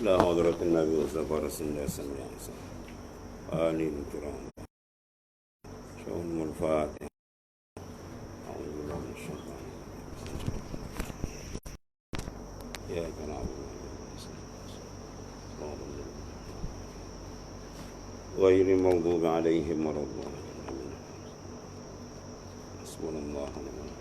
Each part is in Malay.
لا حضرة النبي مصطفى رسول الله صلى الله عليه وسلم آله الكرام شؤون الفاتحة. أعوذ بالله من الشيطان الرجيم. إياك نعبد غير المغضوب عليهم ولا الضالين. حسبنا الله ونعم الوكيل.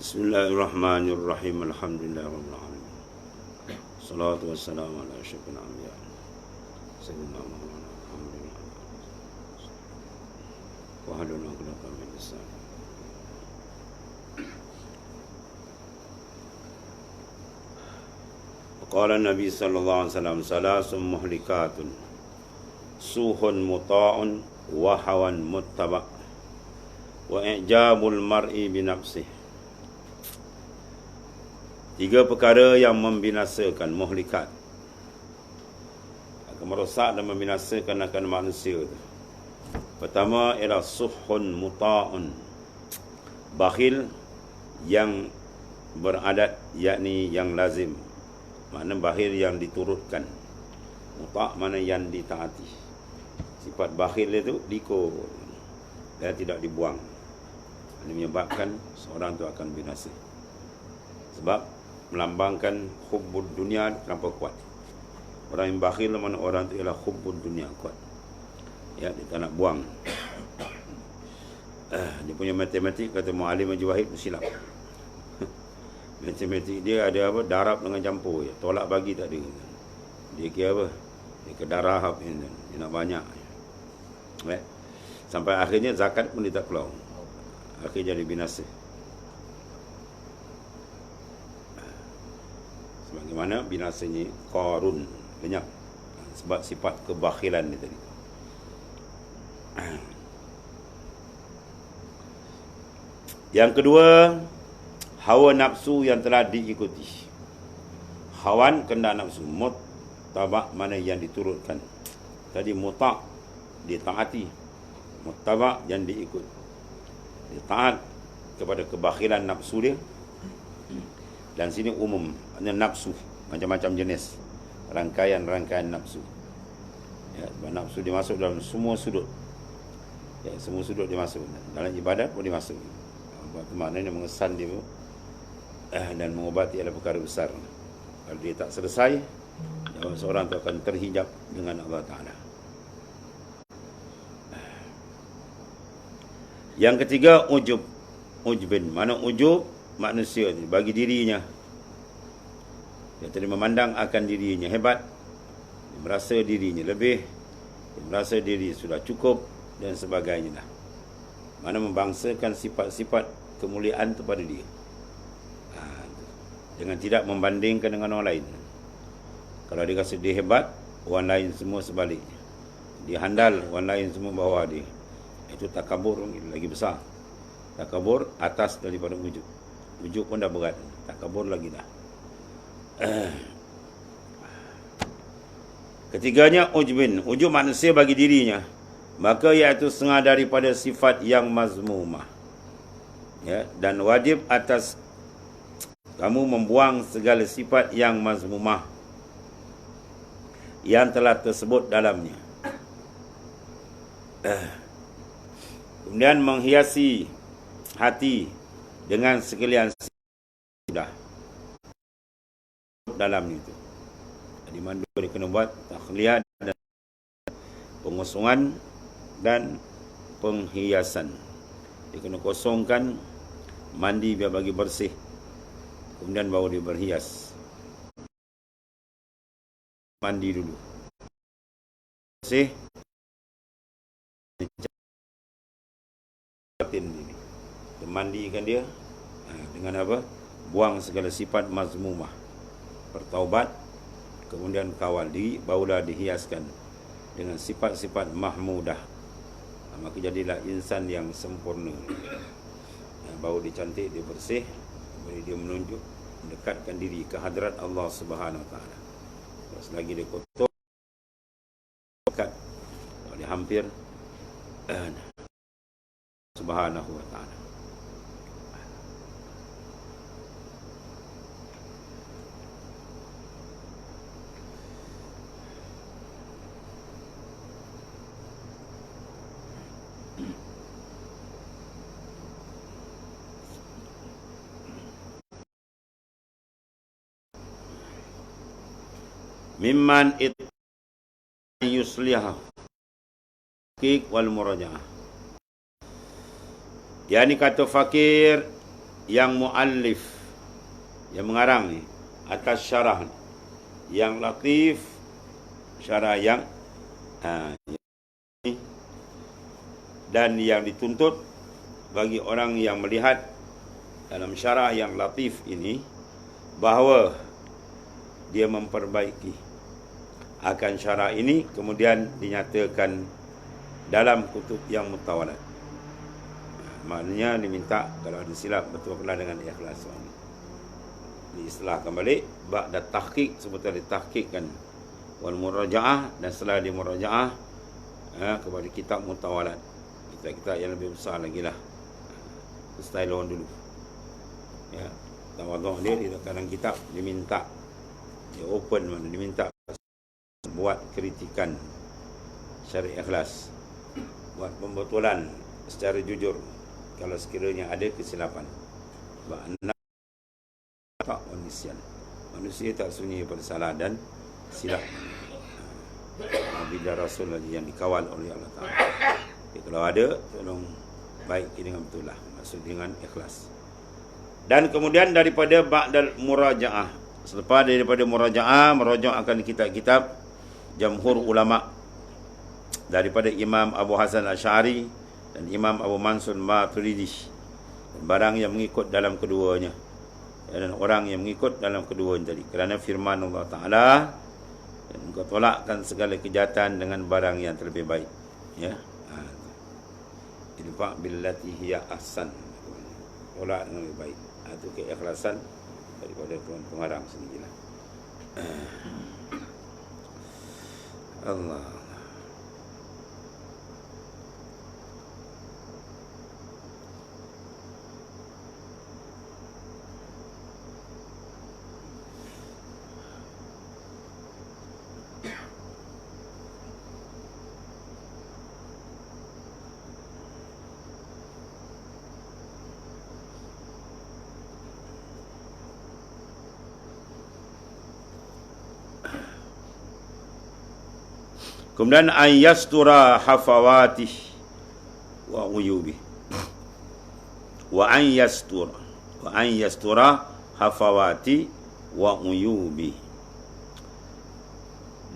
بسم الله الرحمن الرحيم الحمد لله رب العالمين الصلاة والسلام على أشرف الأنبياء سيدنا مولانا محمد وأهل عقدة من لسان. وقال النبي صلى الله عليه وسلم ثلاث مهلكات سوء مطاع وهوى متبع وإعجاب المرء بنفسه. Tiga perkara yang membinasakan, muhlikat, akan merosak dan membinasakan akan manusia itu. Pertama ialah suhun muta'un, bakhil yang beradat, yakni yang lazim, makna bakhil yang diturutkan, muta' mana yang ditaati. Sifat bakhil itu dikur dan tidak dibuang. Ini menyebabkan seorang itu akan binasa, sebab melambangkan hubbud dunia terlampau kuat. Orang yang bakhil mana orang itu ialah hubbud dunia kuat. Ya, dia tak nak buang. Dia punya matematik, kata Mu'alim Haji Wahid, silap. Matematik dia ada apa? Darab dengan campur. Ya. Tolak bagi tak ada. Dia kira apa? Dia ke darab. Dia nak banyak. Ya. Sampai akhirnya zakat pun dia tak keluar. Akhirnya jadi binasa. Bagaimana binasanya Qarun, lenyap sebab sifat kebakhilan dia tadi. Yang kedua, hawa nafsu yang telah diikuti. Hawan kehendak nafsu, muttaba' mana yang diturutkan. Tadi muta' ditaati, muttaba' yang diikut. Dia taat kepada kebakhilan nafsu dia. Dan sini umum, hanya nafsu, macam-macam jenis, rangkaian-rangkaian nafsu. Ya, sebab nafsu dimasuk dalam semua sudut. Ya, semua sudut dimasuk. Dalam ibadat pun dimasuk. Maknanya mengesan dia dan mengobati adalah perkara besar. Kalau dia tak selesai, seorang itu akan terhijab dengan Allah Ta'ala. Yang ketiga, ujub. Ujbin, mana ujub? Manusia ni bagi dirinya, dia tadi memandang akan dirinya hebat, dia merasa dirinya lebih, dia merasa diri sudah cukup dan sebagainya dah. Mana membangsakan sifat-sifat kemuliaan itu pada dia, dengan tidak membandingkan dengan orang lain. Kalau dia rasa dia hebat, orang lain semua sebaliknya. Dia handal, orang lain semua bawah dia. Itu takabur lagi besar. Takabur atas daripada wujud. Wujud pun dah berat, takabur lagi dah. Ketiganya ujbin, ujub manusia bagi dirinya, maka iaitu setengah daripada sifat yang mazmumah. Ya, dan wajib atas kamu membuang segala sifat yang mazmumah yang telah tersebut dalamnya. Kemudian menghiasi hati dengan sekalian sudah dalam itu. Jadi mandu dia kena buat takhliyah dan pengosongan dan penghiasan. Dia kena kosongkan, mandi biar bagi bersih, kemudian baru dia berhias. Mandi dulu bersih, ini mandikan dia dengan apa? Buang segala sifat mazmumah, bertaubat, kemudian kawal diri, barulah dihiaskan dengan sifat-sifat mahmudah. Maka jadilah insan yang sempurna. Baru dia cantik, dia bersih, kemudian dia menunjuk, mendekatkan diri ke hadrat Allah Subhanahu Wa Taala. Selagi dia kotor, dekat, kalau dia hampir Subhanahu Wa Taala. Mimman yuslihah kik wal murajaah. Yani kata fakir yang muallif, yang mengarang ni atas syarah ni, yang latif, syarah yang dan yang dituntut bagi orang yang melihat dalam syarah yang latif ini bahawa dia memperbaiki akan syarah ini, kemudian dinyatakan dalam kutub yang mutawalat. Maknanya diminta kalau ada silap betul-betul dengan ikhlas. Diistilahkan balik ba'da tahqiq, seperti ditahqiqkan wal murajaah, dan setelah di murajaah kepada kitab mutawalat, kitab yang lebih besar lagi lah, style orang dulu ya. Tawadhu dia di dalam kitab diminta, dia open, mana diminta buat kritikan syariat ikhlas, buat pembetulan secara jujur kalau sekiranya ada kesilapan. Manusia tak sunyi pada salah dan silap. Bila Rasul lagi yang dikawal oleh Allah Ta'ala. Kalau ada, tolong baiki dengan betul lah, maksud dengan ikhlas. Dan kemudian daripada ba'dal murajaah, selepas daripada murajaah, merujuk akan kitab-kitab jamhur ulama daripada Imam Abu Hasan Asy'ari dan Imam Abu Mansur Maturidi, barang yang mengikut dalam keduanya, dan orang yang mengikut dalam keduanya tadi, kerana firman Allah Ta'ala, dan engkau tolakkan segala kejahatan dengan barang yang terlebih baik, ya. Idfa' billati hiya ahsan, tolak dengan lebih baik. Itu keikhlasan daripada tuan pengarang sendirilah. Allah. Kemudian ayyastura hafawati wa uyubi. Wa ayyastura hafawati wa uyubi.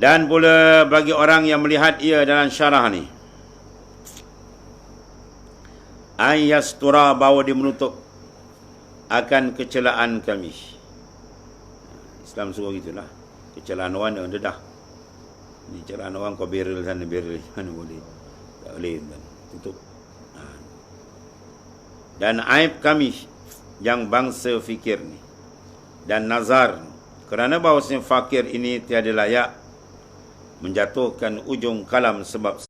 Dan pula bagi orang yang melihat ia dalam syarah ni, ayyastura, bahawa dia menutup akan kecelaan kami. Islam suruh gitulah. Kecelaan orang yang dedah. Ni celaan orang kau beril sana beril mana boleh, tak boleh, tutup. Dan aib kami yang bangsa fikir ni, dan nazar, kerana bahawasanya fakir ini tiada layak menjatuhkan ujung kalam sebab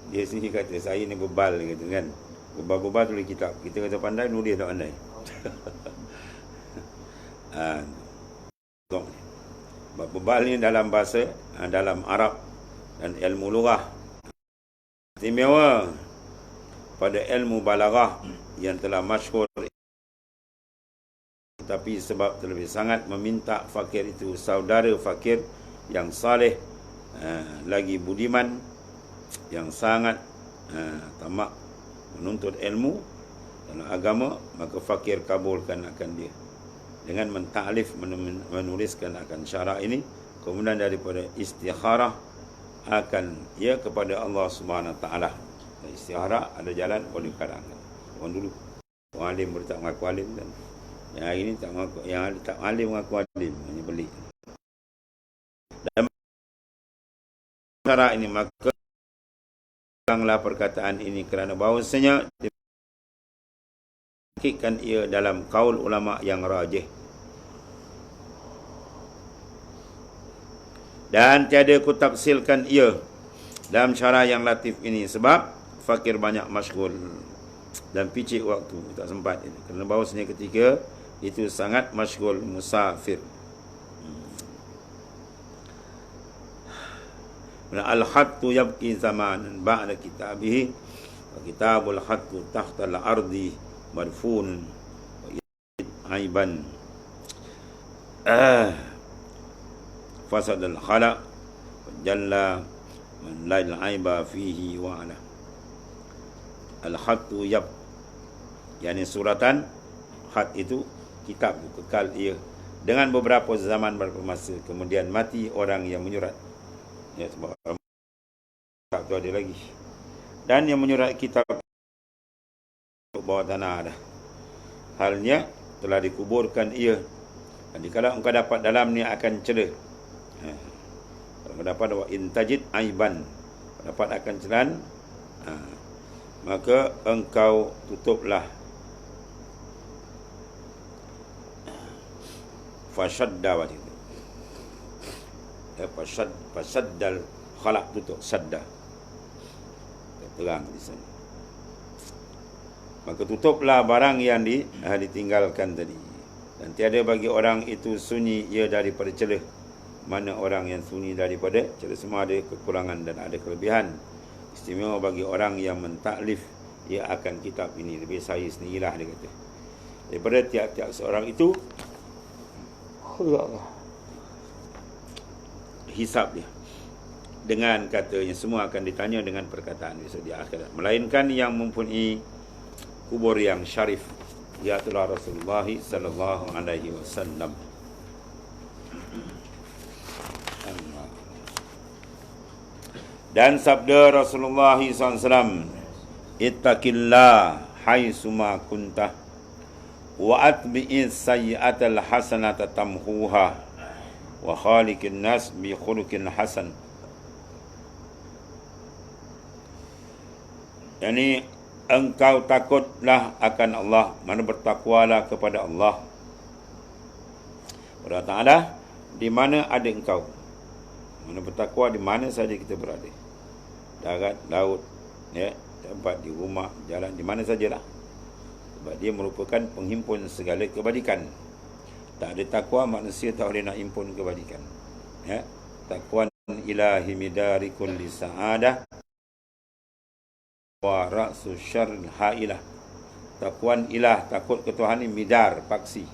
dia sini kata saya ni bebal gitu kan, bebal-bebal tulis kitab, kita kata pandai, nulis tak pandai. Bebal ni dalam bahasa, dalam Arab dan ilmu lughah, istimewa pada ilmu balaghah yang telah masyhur, tapi sebab terlebih sangat meminta fakir itu saudara fakir yang saleh, lagi budiman, yang sangat tamak menuntut ilmu dalam agama, maka fakir kabulkan akan dia dengan mentaklif, menuliskan akan syarah ini, kemudian daripada istikharah akan ia kepada Allah Subhanahu Wa Taala. Istikharah ada jalan boleh karang. Orang dulu orang alim boleh tak mengaku alim, dan yang hari ini tak mengaku, yang tak alim mengaku alim, beli. Dan cara ini maka ulanglah perkataan ini kerana bahawasanya dikitkan ia dalam kaul ulama yang rajih. Dan tiada ku tafsilkan ia dalam cara yang latif ini sebab fakir banyak masyghul dan picik waktu, tak sempat ini. Kerana bahawasanya ketika itu sangat masyghul musafir. Al-hattu yabki zamanan ba'da kitabihi wa kitabul hattu tahta al-ardi marfun wa aiban fasad al-khala wa jalla man la aiba fihi wa ala. Al-hattu yab, yakni suratan, khat itu kitab, kekal ia dengan beberapa zaman bermasa, kemudian mati orang yang menyurat. Ya, sebab kitab tu ada lagi. Dan yang menyurat kitab untuk bawah tanah dah. Halnya telah dikuburkan ia. Jadi kalau engkau dapat dalam ni akan cela. Kalau dapat wa intajid aiban, dapat akan celan, maka engkau tutuplah. Fashadda wajib. Fasaddal khalaq, tutup sadda. Terang di sana. Maka tutuplah barang yang ditinggalkan tadi. Dan tiada bagi orang itu sunyi ia daripada celah. Mana orang yang sunyi daripada celah, semua ada kekurangan dan ada kelebihan. Istimewa bagi orang yang mentaklif ia akan kitab ini. Lebih saya sendirilah, dia kata. Daripada tiap-tiap seorang itu hisab dia. Dengan katanya semua akan ditanya dengan perkataan besok di akhirat. Melainkan yang mempunyai kubur yang syarif, iaitulah Rasulullah sallallahu alaihi wasallam. Dan sabda Rasulullah SAW, ittaqillah haitsuma kuntah wa atbi'is sayyi'atal hasanata tamhuha wa khaliqin nas bi khuluqin hasan. Yani engkau takutlah akan Allah, mana bertakwalah kepada Allah. Pada Ta'ala, di mana ada engkau, mana bertakwa di mana saja kita berada, darat, laut, ya, tempat, di rumah, jalan, di mana sajalah. Sebab dia merupakan penghimpun segala kebajikan. Tak ada takwa, manusia tak boleh nak himpun kebajikan. Ya, takwa ilahi midari kulli sa'adah wa ra'su syarr hailah. Takwan ilah, takut ke Tuhan ni midar, paksi.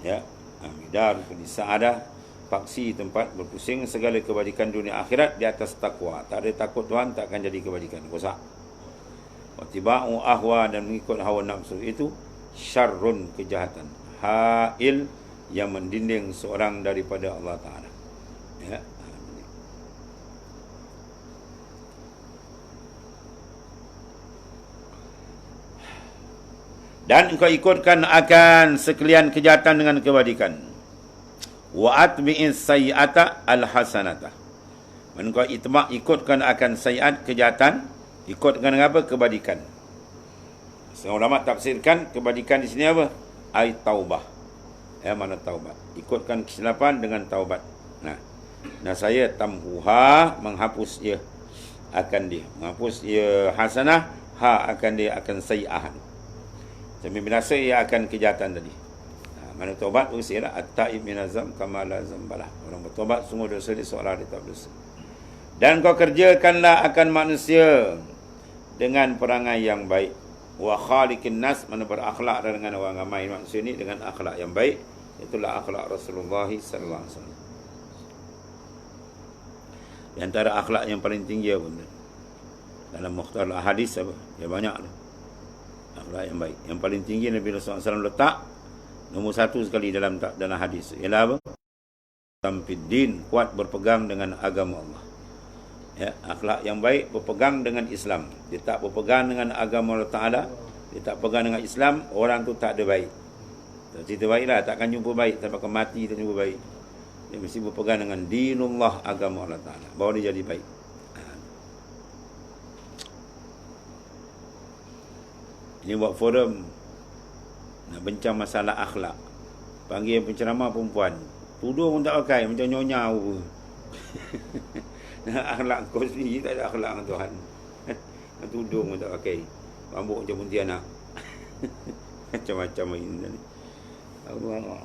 Ya, midar kulli sa'adah, paksi tempat berpusing segala kebajikan dunia akhirat di atas takwa. Tak ada takut Tuhan, tak akan jadi kebajikan. Rosak. Watiba'u ahwa, dan mengikut hawa nafsu itu syarrun, kejahatan. Ha'il, yang mendinding seorang daripada Allah Ta'ala. Ya. Dan engkau ikutkan akan sekalian kejahatan dengan kebajikan. Wa atbi'is sayyi'ata al-hasanata. Engkau ikutkan akan sayyi'at, kejahatan, ikutkan dengan apa? Kebajikan. Seorang ulama tafsirkan kebajikan di sini apa? Ai taubah. Ya, mana taubat? Ikutkan kesilapan dengan taubat. Nah saya tamhuha, menghapus ia akan dia. Menghapus ia hasanah, akan dia akan sayyi'ah. Sambil binasa ia akan kejahatan tadi. Mana taubat usirlah at-taib minazam kama la zambalah. Orang bertaubat sungguh dosa dia seolah dia tak berdosa. Dan kau kerjakanlah akan manusia dengan perangai yang baik. Wa khaliqin nas, mana berakhlak dengan orang ramai manusia ni dengan akhlak yang baik. Itulah akhlak Rasulullah sallallahu alaihi wasallam. Di antara akhlak yang paling tinggi apa? Dalam mukhtar hadis apa? Ya banyak tu. Akhlak yang baik. Yang paling tinggi Nabi sallallahu alaihi wasallam letak nombor satu sekali dalam hadis. Ialah apa? Sampiddin, kuat berpegang dengan agama Allah. Ya, akhlak yang baik berpegang dengan Islam. Dia tak berpegang dengan agama Allah Ta'ala, dia tak pegang dengan Islam, orang tu tak ada baik. Tak cerita baiklah, takkan jumpa baik, sampai ke mati tak jumpa baik. Dia mesti berpegang dengan dinullah, agama Allah Ta'ala, baru dia jadi baik. Ini buat forum nak bincang masalah akhlak. Panggil penceramah perempuan, tudung pun tak pakai, macam nyonya apa. Akhlak kau sendiri tak ada akhlak dengan Tuhan. Tudung pun tak pakai, rambut macam Pontianak. Macam-macam ini. Allah.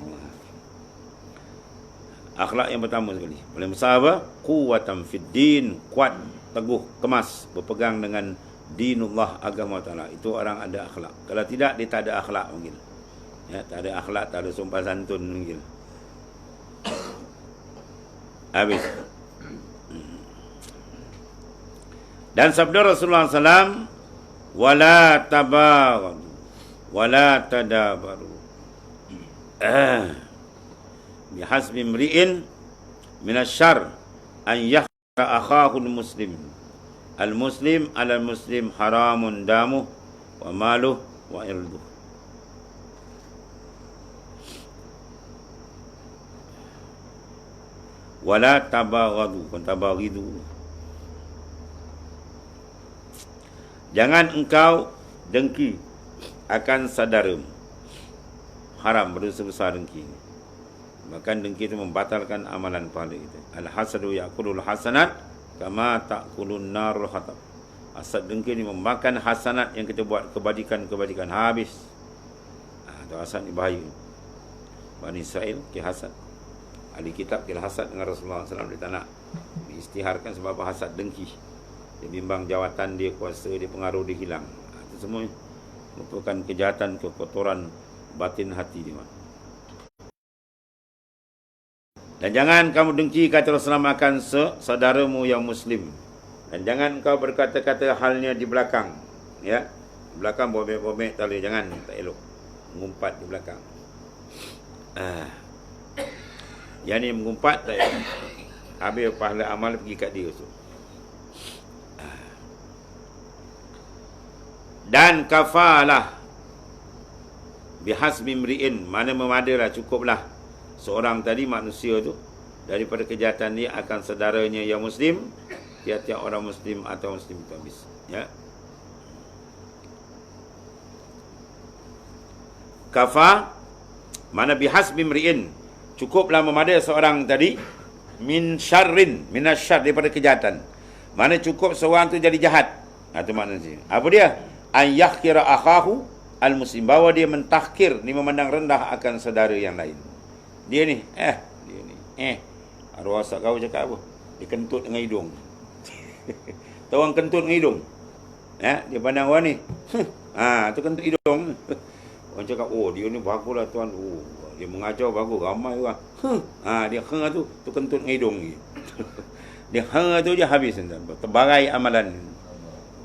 Akhlak yang pertama sekali, paling besar apa? Quwwatan fid din, kuat, teguh, kemas, berpegang dengan dinullah, agama Ta'ala. Itu orang ada akhlak. Kalau tidak, dia tak ada akhlak mungkin. Ya, tak ada akhlak, tak ada sopan santun mungkin. Habis. Dan sabda Rasulullah SAW, wala tabaghadu wala tadabaru. Bihasbi imri'in minasyarr an yakhra akhahu al-muslim. Al-muslim ala al-muslim haramun damuh wa maluh wa irduh. Wala tabaghadu, bukan tabaghidu. Jangan engkau dengki akan saudaramu. Haram, berdosa besar dengki. Bahkan dengki itu membatalkan amalan pahala kita. Al-hasadu ya'kulul hasanat kama ta'kulun narul hatab. Hasad dengki ini memakan hasanat yang kita buat, kebaikan-kebaikan habis. Itu hasad ni bahaya. Bani Israel ke hasad. Ahli kitab kira hasad dengan Rasulullah SAW. Dia tak nak diistiharkan sebab hasad dengki. Dia bimbang jawatan dia, kuasa dia, pengaruh dia hilang. Itu semua merupakan kejahatan, kekotoran batin hati dia. Dan jangan kamu dengki, kata Rasulullah, makan saudaramu yang muslim. Dan jangan kau berkata-kata halnya di belakang. Ya, di belakang bomek-bomek tak boleh, jangan, tak elok. Mengumpat di belakang. Yang ni mengumpat tak elok. Habis pahala amal pergi kat dia tu. Dan kafalah bihasbi imri'in, mana memadalah, cukuplah seorang tadi manusia tu daripada kejahatan dia akan saudaranya yang muslim. Tiap-tiap orang muslim atau muslim itu habis. Ya. Kafa mana bihasbi imri'in, cukuplah memadai seorang tadi min syarrin, minasyarr, daripada kejahatan. Mana cukup seorang tu jadi jahat. Itu maknanya. Apa dia? An yakhkira akhahu al-muslim, bahawa dia mentahkir, ni memandang rendah akan saudara yang lain. Dia ni, arwah sak kau cakap apa? Dia kentut dengan hidung. Tahu orang kentut dengan hidung? Dia pandang orang ni. Tu kentut hidung. Orang cakap, oh dia ni baguslah tuan. Oh, dia mengajar bagus, ramai orang. Dia tu kentut dengan hidung ni. Dia tu je habis. Terbarai amalan.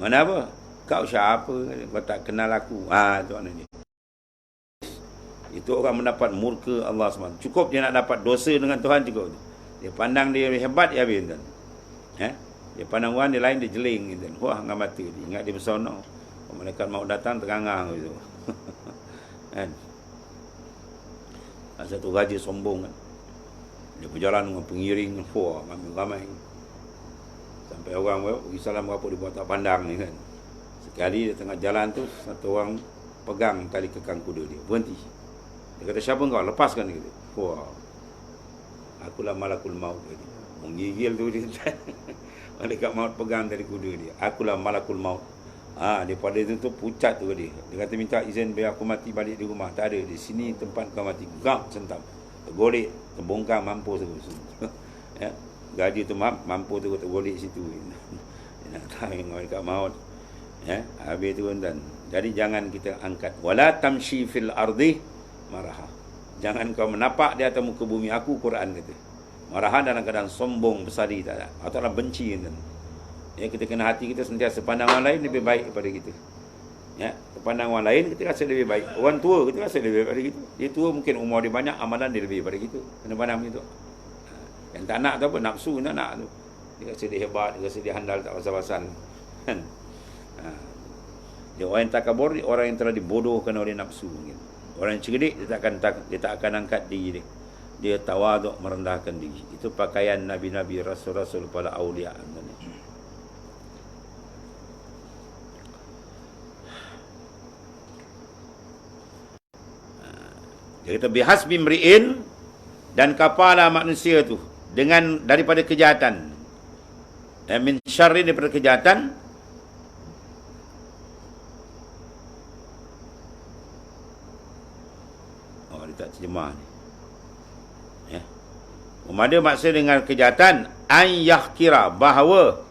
Mana apa? Kau siapa? Kau tak kenal aku. Itu makna dia. Itu orang mendapat murka Allah SWT. Cukup dia nak dapat dosa dengan Tuhan, cukup. Dia pandang dia hebat, dia habis. Dia pandang orang dia lain, dia jeling. Wah, dengan mata dia. Ingat dia bersonok. Malaikat maut datang, terangang. Kan? Satu raja sombong. Kan? Dia berjalan dengan pengiring. Wah, ramai. Sampai orang pergi salam berapa, dia buat tak pandang ni kan. Sekali dia tengah jalan tu, satu orang pegang tali kekang kuda dia. Berhenti. Dia kata, siapa kau? Lepaskan dia. Wah, akulah malakul maut. Menggigil tu dia. Malaikat maut pegang tali kuda dia. Akulah malakul maut. Daripada itu tu pucat tu dia. Dia kata, minta izin biar aku mati balik di rumah. Tak ada. Di sini tempat kau mati. Gap sentam. Tergolek. Terbongkar mampus tu. Ya. Gaji tu mampu tu tergolek situ. Dia nak tahu yang malaikat maut. Ya, habis tu dan jadi jangan kita angkat. Wala tamshi fil ardi maraha. Jangan kau menapak di atas muka bumi. Aku Quran kata. Maraha dalam keadaan sombong, besar diri tak ada. Atau benci kan. Ya, kita kena hati kita sentiasa pandang orang lain lebih baik daripada kita. Ya, pandang orang lain kita rasa lebih baik. Orang tua kita rasa lebih baik daripada kita. Dia tua mungkin umur dia banyak, amalan dia lebih daripada kita. Kena pandang macam tu. Yang tak nak tu apa? Nafsu nak tu. Dia rasa dia hebat, dia rasa dia handal, tak pasal-pasal. Kan? Dia orang yang takabur, orang yang telah dibodohkan oleh nafsu. Orang yang cerdik, dia tak akan angkat diri dia. dia tawaduk, merendahkan diri. Itu pakaian nabi-nabi, rasul-rasul, para aulia. Dia kata bihasbi mri'in, dan kapalah manusia tu dengan daripada kejahatan. Min syarri, daripada kejahatan. Oh, dia tak terjemah ni. Ya. Ada maksud dengan kejahatan an yahkira, bahawa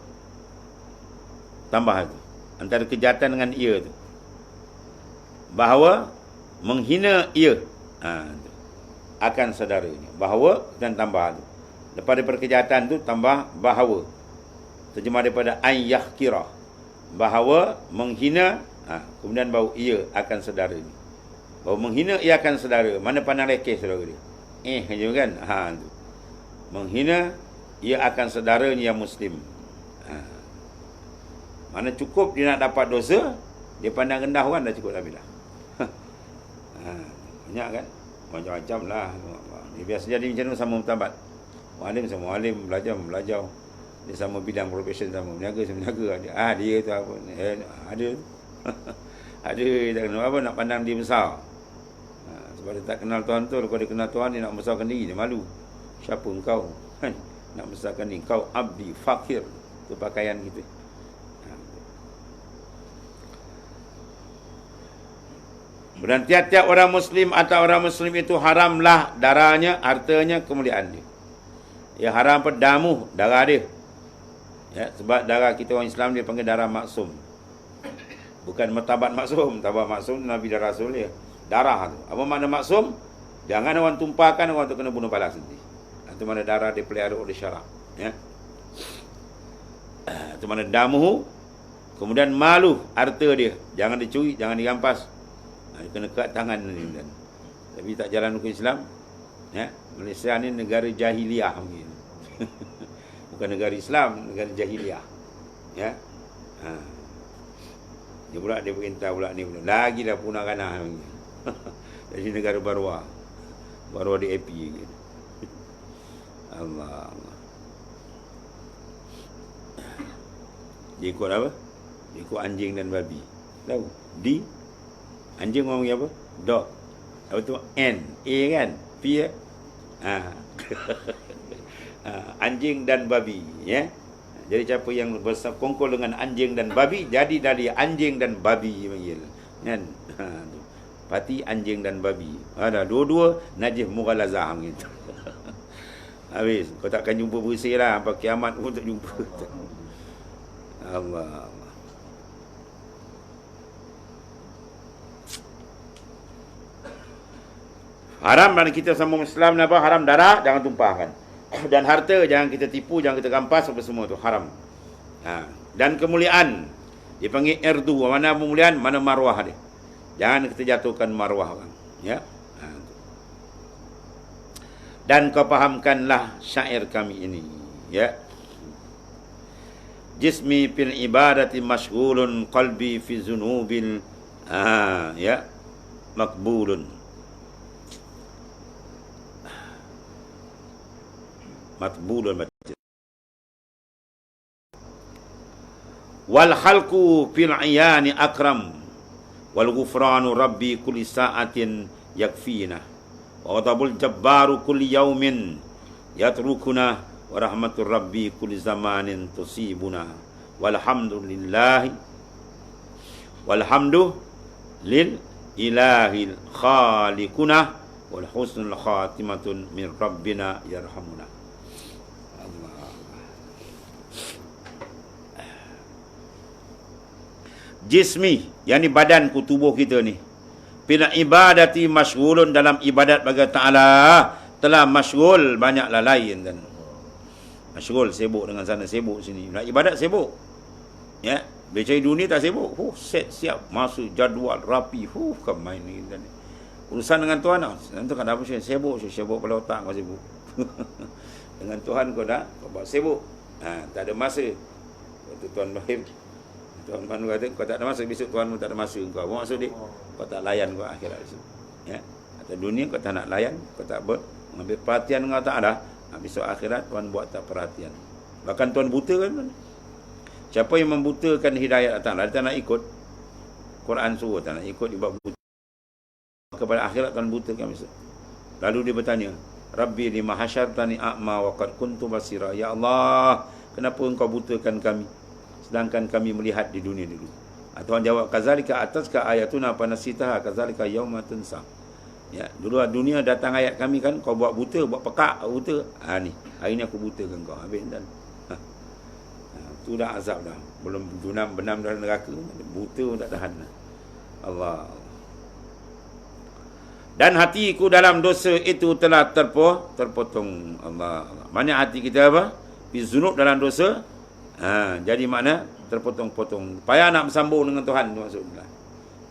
tambah tu antara kejahatan dengan ia tu, bahawa menghina ia, tu, akan saudaranya. Bahawa dan tambah tu, daripada perkejahatan tu tambah bahawa. Terjemah daripada an yahkira, bahawa menghina, kemudian bahawa ia akan saudaranya. Bahawa menghina ia akan saudara. Mana pandang lekeh saudara dia? Je kan? Tu. Menghina ia akan saudaranya yang muslim. Mana cukup dia nak dapat dosa, dia pandang rendah orang dah cukup dah. Banyak kan? Macam-macam lah. Dia biasa jadi macam tu sama mutabat. Mualim sama mualim, belajar. Dia sama bidang profession sama, meniaga sama meniaga. Dia tu apa? Ada. Ada tak kenal apa, nak pandang dia besar. Sebab dia tak kenal Tuhan tu. Kalau dia kenal Tuhan, dia nak besarkan diri, dia malu. Siapa engkau? Nak besarkan diri. Kau abdi, fakir. Itu pakaian kita. Dan tiap-tiap orang Muslim atau orang Muslim itu haramlah darahnya, hartanya, kemuliaan dia. Ya, haram pedamu, darah dia. Ya, sebab darah kita orang Islam dia panggil darah maksum. Bukan martabat maksum. Martabat maksum Nabi dan Rasul dia. Darah tu. Apa makna maksum? Jangan orang tumpahkan, orang tu kena bunuh balas nanti. Itu mana darah dipelihara oleh syarak. Ya. Itu mana damuhu. Kemudian malu, harta dia. Jangan dicuri, jangan dirampas. Dia kena kat tangan ni. Tapi tak jalan hukum Islam. Ya. Malaysia ni negara jahiliah. Bukan negara Islam, negara jahiliah. Ya. Dia pula dia perintah pula ni pula. Lagi dah punah kanah. Dari negara Barwah. Barwah DAP gitu. Allah. Dia ikut apa? Dia ikut anjing dan babi. Tahu? Di anjing orang panggil apa? Dog. Apa tu? N. A kan? P ya? Anjing dan babi, ya. Jadi siapa yang bersekongkol dengan anjing dan babi, jadi dari anjing dan babi panggil. Kan? Parti anjing dan babi. Ada dua-dua najis mughalazah gitu. Habis, kau takkan jumpa bersih lah. Sampai kiamat pun tak jumpa. Allah. Haram dan kita sama Islam apa? Haram darah, jangan tumpahkan. Dan harta, jangan kita tipu, jangan kita rampas, apa semua tu haram. Dan kemuliaan, dipanggil irdu. Mana kemuliaan, mana marwah dia. Jangan kita jatuhkan marwah orang. Ya. Dan kau fahamkanlah syair kami ini. Ya. Jismi fil ibadati mashghulun, qalbi fi zunubil ya makbulun. Matbulun. Wal khalqu fil iyani akram, wal ghufranu rabbi kulli sa'atin yakfina, wa ghadabul jabbaru kulli yaumin yatrukuna, wa rahmatur rabbi kulli zamanin tusibuna. Walhamdulillahi walhamdu lil ilahil khaliquna, wal husnul khatimatun min rabbina yarhamuna. Jismi, yakni badanku, tubuh kita ni, bila ibadati masyghulun, dalam ibadat bagi Ta'ala telah masyghul, banyaklah lain kan. Masyghul, sibuk dengan sana, sibuk sini. Nak ibadat sibuk. Ya, bila cari dunia tak sibuk. Set siap, masuk jadual rapi. Ke main ni kan. Urusan dengan Tuhan, nanti kan apa sih, sibuk pada otak kau sibuk. Dengan Tuhan kau dah kau buat sibuk. Tak ada masa. Waktu Tuhan Bahim, Tuhan Manu kata, kau tak ada masa, besok Tuhan pun tak ada masa kau. Apa maksud dia? Kau tak layan kau akhirat besok. Ya. Atau dunia kau tak nak layan, kau tak ambil perhatian dengan Ta'ala, besok akhirat Tuhan buat tak perhatian. Bahkan Tuhan buta kan. Siapa yang membutakan hidayat Ta'ala, dia tak nak ikut Quran suruh, tak nak ikut, dia buat buta. Kepada akhirat Tuhan butakan besok. Lalu dia bertanya, Rabbi lima hasyartani a'ma wa qad kuntu basira. Ya Allah, kenapa engkau butakan kami sedangkan kami melihat di dunia dulu? Tuhan jawab, kazalika ataska ayatuna panasitaha kazalika yauma tunsa. Ya, dulu dunia datang ayat kami kan, kau buat buta, buat pekak buta. Ni, hari ni aku butakan kau. Habis dan tu dah azab dah. Belum benam dalam neraka, buta pun tak tahan. Allah. Dan hatiku dalam dosa itu telah terpotong. Allah. Banyak hati kita apa? Bizunub dalam dosa. Jadi makna terpotong-potong. Payah nak bersambung dengan Tuhan tu maksudnya.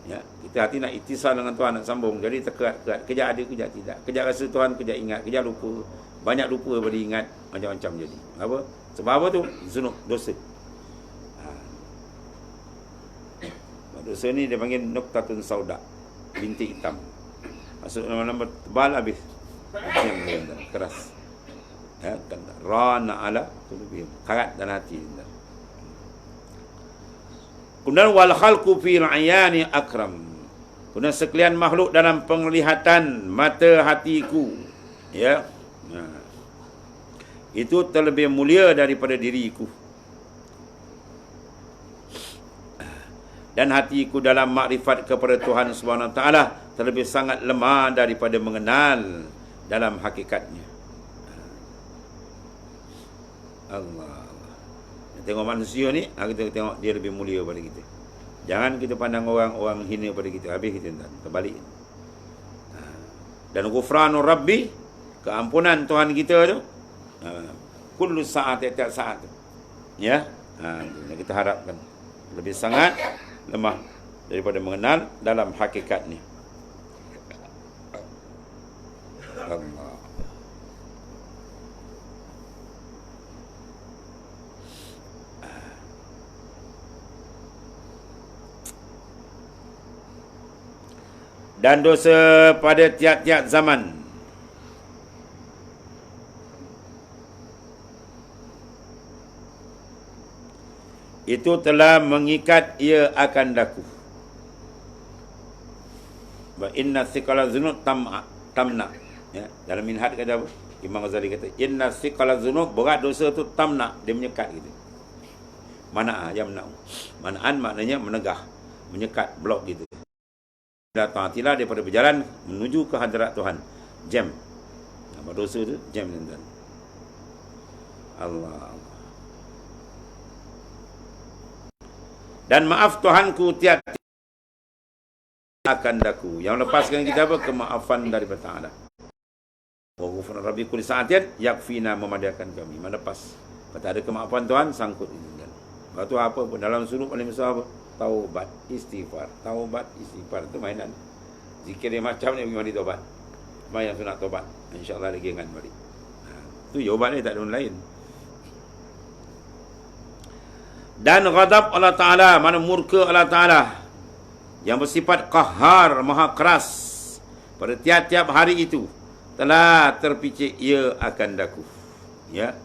Ya, kita hati nak ittisal dengan Tuhan, nak sambung. Jadi terkerat-kerat. Kejap ada, kejap tidak. Kejap rasa Tuhan, kejap ingat, kejap lupa. Banyak lupa daripada ingat, macam-macam jadi. Apa? Sebab apa tu? Zunub, dosa. Dosa ni dia panggil nuktatun sauda, bintik hitam. Maksud nama-nama tebal habis. Keras. Ya, kan rana ala qulubihim. Karat dalam hati. Kemudian wal khalqu fil ayani akram. Kemudian sekalian makhluk dalam penglihatan mata hatiku, ya. Itu terlebih mulia daripada diriku. Dan hatiku dalam makrifat kepada Tuhan Subhanahu Wa Taala terlebih sangat lemah daripada mengenal dalam hakikatnya. Allah. Tengok manusia ni, kita tengok dia lebih mulia pada kita. Jangan kita pandang orang hina pada kita. Habis kita terbalik. Dan ghufranur rabbi, keampunan Tuhan kita tu, kullu saat, tiap saat tu. Ya. Kita harapkan lebih sangat lemah daripada mengenal dalam hakikatnya. Allah. Dan dosa pada tiap-tiap zaman itu telah mengikat ia akan daku. Wa inna thiqala dzunub tamna. Ya, dalam Minhaj kata apa? Imam Ghazali kata, inna thiqala dzunub, berat dosa tu tamna, dia menyekat gitu. Mana yamna'u. Mana'an maknanya menegah, menyekat, blok gitu. Datang hatilah daripada berjalan menuju ke hadirat Tuhan. Jam. Apa dosa tu? Jam tuan. Allah. Dan maaf Tuhanku tiap akan daku. Yang lepaskan kita apa? Kemaafan daripada Ta'ala. Wa ghufran rabbi kulli sa'atin yakfina, memadakan kami. Melepas. Kata ada kemaafan Tuhan, sangkut ini. Lepas tu apa pun dalam suluk paling besar apa? Taubat, istighfar. Taubat, istighfar itu mainan. Zikir yang macam ni mandi taubat. Main sunat taubat. InsyaAllah lagi ingat balik. Itu jawapan ni, tak ada orang lain. Dan ghadab Allah Ta'ala, mana murka Allah Ta'ala, yang bersifat qahar, maha keras, pada tiap-tiap hari itu telah terpicik ia akan daku. Ya.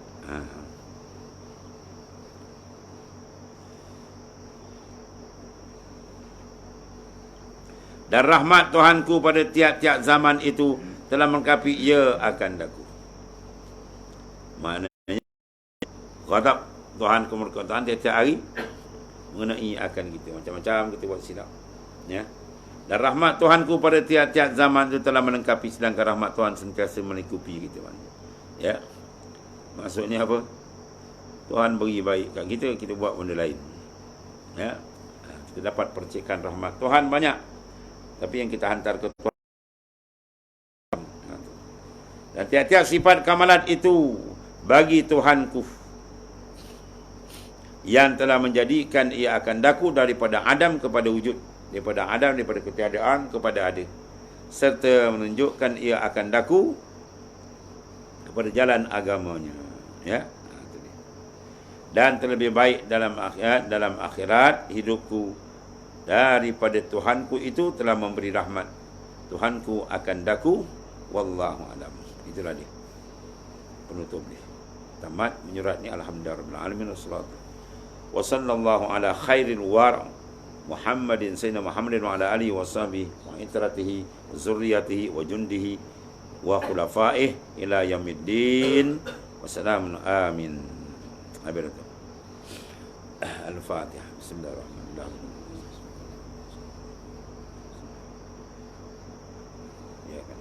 Dan rahmat Tuhanku pada tiap-tiap zaman itu telah melengkapi ia akan daku. Maknanya ghadab Tuhan, kemurkaan Tuhan tiap-tiap hari mengenai akan kita. Macam-macam kita buat silap. Ya. Dan rahmat Tuhanku pada tiap-tiap zaman itu telah melengkapi, sedangkan rahmat Tuhan sentiasa melingkupi kita. Ya. Maksudnya apa? Tuhan beri baik kat kita, kita buat benda lain. Ya. Kita dapat percikan rahmat Tuhan banyak. Tapi yang kita hantar ke Tuhan. Dan tiap-tiap sifat kamalat itu bagi Tuhanku, yang telah menjadikan ia akan daku daripada adam kepada wujud, daripada adam, daripada ketiadaan kepada ada, serta menunjukkan ia akan daku kepada jalan agamanya. Ya. Dan terlebih baik dalam akhirat hidupku daripada Tuhanku itu telah memberi rahmat. Tuhanku akan daku. Wallahu a'lam. Itulah dia penutup dia. Tamat menyurat ni, alhamdulillah rabbil alamin, wassalatu wa sallallahu ala khairil wara Muhammadin sayyidina Muhammadin wa ala alihi wa sahbihi wa itratihi wa zurriyatihi wa jundihi wa khulafaih ila yaumiddin. Wassalamun amin. Al-Fatihah. Bismillahirrahmanirrahim. Ya kan.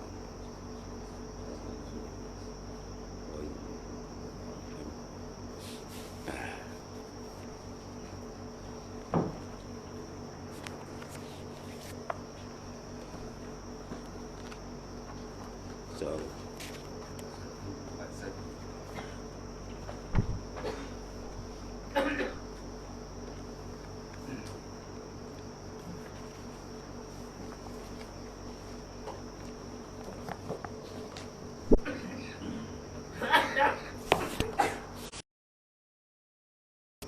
So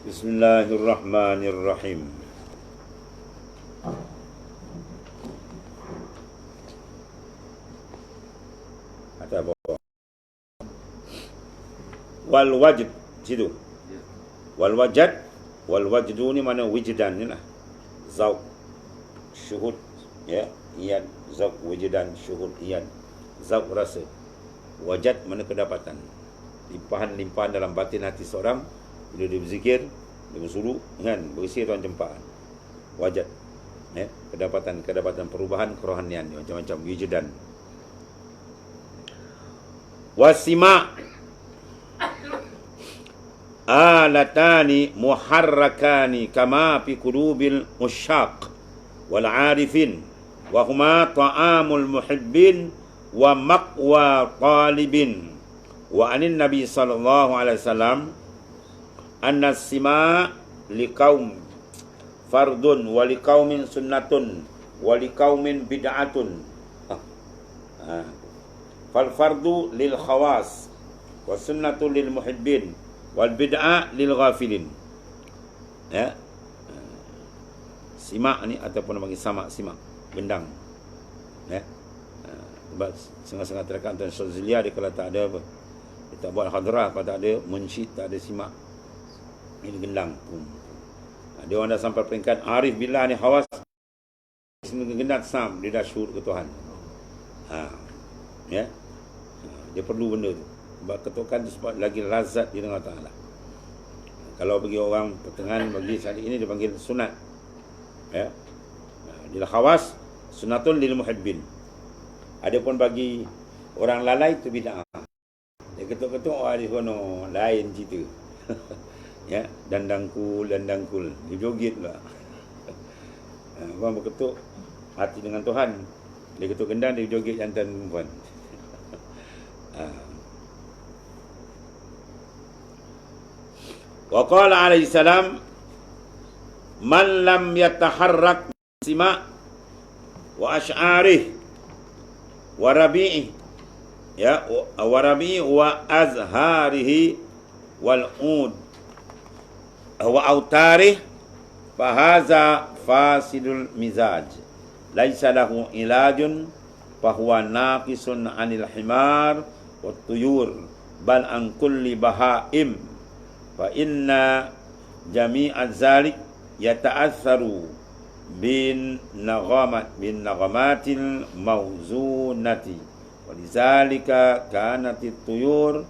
Bismillahirrahmanirrahim. Kata apa? Wal wajid situ. Wal wajad, wal wajdu ni mana wijdan ni lah. Zauq, syuhud, ya, iyan, zauq, wijdan, syuhud, iyan. Zauq rasa. Wajad mana kedapatan. Limpahan-limpahan dalam batin hati seorang bila dia berzikir, dia bersuruh kan, berisi tuan cempaan. Wajad, ya, kedapatan perubahan kerohanian macam-macam wijdan. Wasima alatani muharrakani kama fi qulubil musyaq wal arifin wa huma ta'amul muhibbin wa maqwa talibin. Wa anin nabi sallallahu alaihi wasallam anna sima liqaum fardun wa liqaumin sunnatun wa liqaumin bid'atun. Fal fardu lil khawas wa sunnatu lil muhibbin wal bid'ah lil ghafilin. Ya. Simak ni ataupun bagi samak, simak, gendang. Ya. Sebab setengah-setengah terakan Tuan Syazlia dia kalau tak ada apa, dia tak buat hadrah, kalau tak ada munsyid, tak ada simak, ini gendang. Dia orang dah sampai peringkat arif billah ni, khawas, semua gendang sam, dia dah syuhud ke Tuhan. Ya. Dia perlu benda tu. Sebab ketukan tu sebab lagi lazat di dengan Allah Ta'ala. Kalau bagi orang pertengahan, bagi saat ini dia panggil sunat. Ya. Dia khawas, sunatun lil muhibbin. Adapun bagi orang lalai tu bid'ah. Dia ketuk-ketuk di kono, lain cerita. Ya, dandangkul, dia joget pula. Orang berketuk hati dengan Tuhan, dia ketuk gendang, dia joget jantan perempuan. Wa qala alaihi salam, man lam yataharrak sima wa ash'arih wa rabi'i, ya, wa rabi'i wa azharihi wal ud wa autarih fa hadza fasidul mizaj laisa lahu ilajun fa huwa naqisun anil himar wat tuyur bal an kulli bahaim fa inna jami'a zalik yata'assaru bin naghamatil mawzunati walizalika kanatit tuyur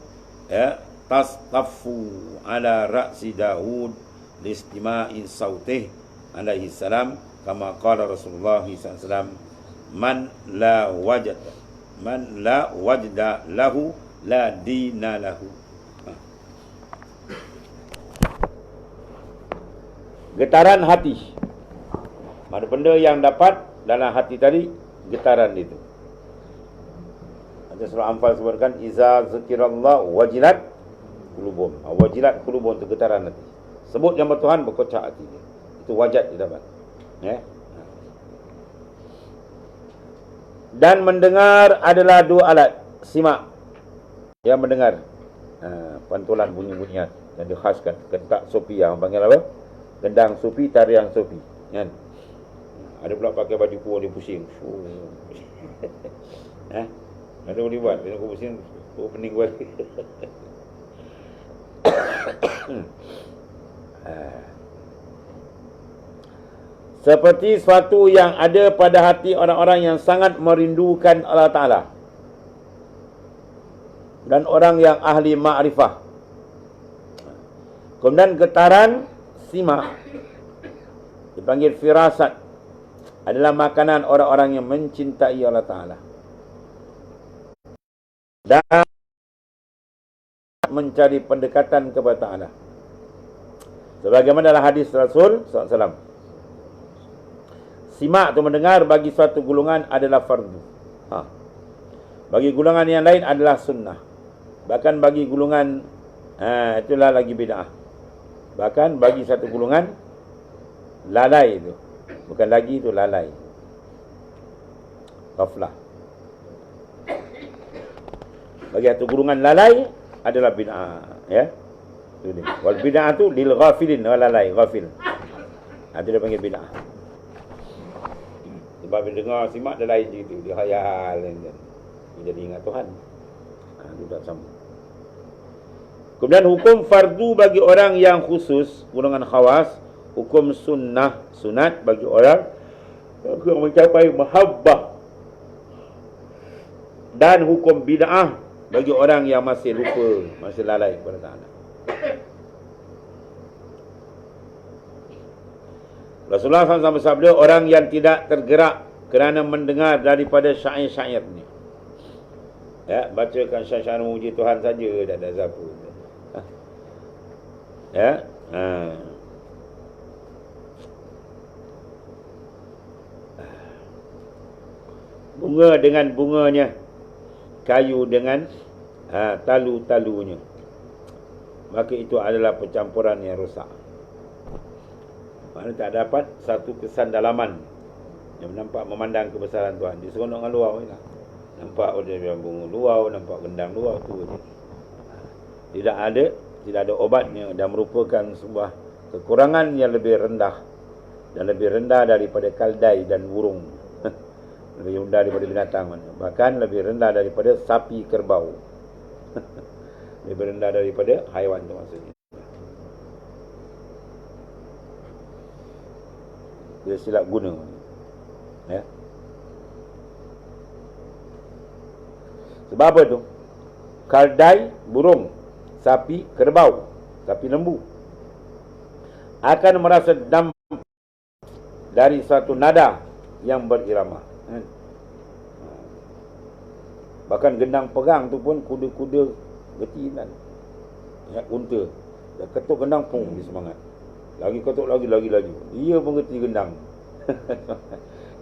tasqaffu ala ra'si Daud listima'i sautih alaihi salam kama qala Rasulullah SAW, man la wajda lahu la dina lahu. Getaran hati, mana benda yang dapat dalam hati tadi, getaran itu. Ada surah Anfal sebutkan, iza zikirallah wajilat qulubum. Wajilat qulubum itu getaran hati. Sebut nama Tuhan, berkocak hati dia. Itu wajat dia dapat. Ya. Dan mendengar adalah dua alat. Simak, yang mendengar, pantulan bunyi-bunyian yang dikhaskan. Kentak sopi, yang panggil apa? Gendang sopi, tarian sopi, kan? Ada pula pakai baju kurung, dia pusing. Ada boleh buat. Bila aku pusing, pening balik. Seperti sesuatu yang ada pada hati orang-orang yang sangat merindukan Allah Ta'ala dan orang yang ahli ma'rifah. Kemudian getaran sima dipanggil firasat, adalah makanan orang-orang yang mencintai Allah Ta'ala dan mencari pendekatan kepada Ta'ala. Sebagaimana dalam hadis Rasul SAW, simak atau mendengar bagi suatu golongan adalah fardu. Bagi golongan yang lain adalah sunnah. Bahkan bagi golongan itulah lagi bid'ah. Bahkan bagi satu golongan lalai itu. Bukan lagi itu lalai. Ghaflah. Bagi satu golongan lalai adalah bid'ah, ya. Wal bid'ah tu lil ghafilin, lalai, ghafil. Itu dia panggil bid'ah. Sebab bila dengar simak dia lain gitu, dia khayal kan. Dia jadi ingat Tuhan. Itu tak sama. Kemudian hukum fardu bagi orang yang khusus, golongan khawas, hukum sunnah, sunat bagi orang yang mencapai mahabbah, dan hukum bid'ah bagi orang yang masih lupa, masih lalai kepada Ta'ala. Rasulullah SAW bersabda, orang yang tidak tergerak kerana mendengar daripada syair-syair ni, ya, bacakan syair-syair memuji Tuhan saja, tak ada siapa. Ya, bunga dengan bunganya, kayu dengan talu-talunya, maka itu adalah pencampuran yang rosak. Mana tak dapat satu kesan dalaman yang nampak memandang kebesaran Tuhan. Dia seronok dengan luar je lah. Nampak dia bunga luar, nampak gendang luar, tu je. Tidak ada obatnya, dan merupakan sebuah kekurangan yang lebih rendah, dan lebih rendah daripada kaldai dan burung. Lebih rendah daripada binatang mana. Bahkan lebih rendah daripada sapi kerbau. Lebih rendah daripada haiwan tu maksudnya. Dia silap guna, ya. Sebab apa tu? Kaldai, burung, sapi, kerbau, sapi lembu akan merasa dampak dari satu nada yang berirama. Bahkan gendang perang tu pun kuda-kuda getinan, ya, unta dah ketuk gendang, pung, dia semangat. Lagi ketuk lagi. Dia pun geti gendang.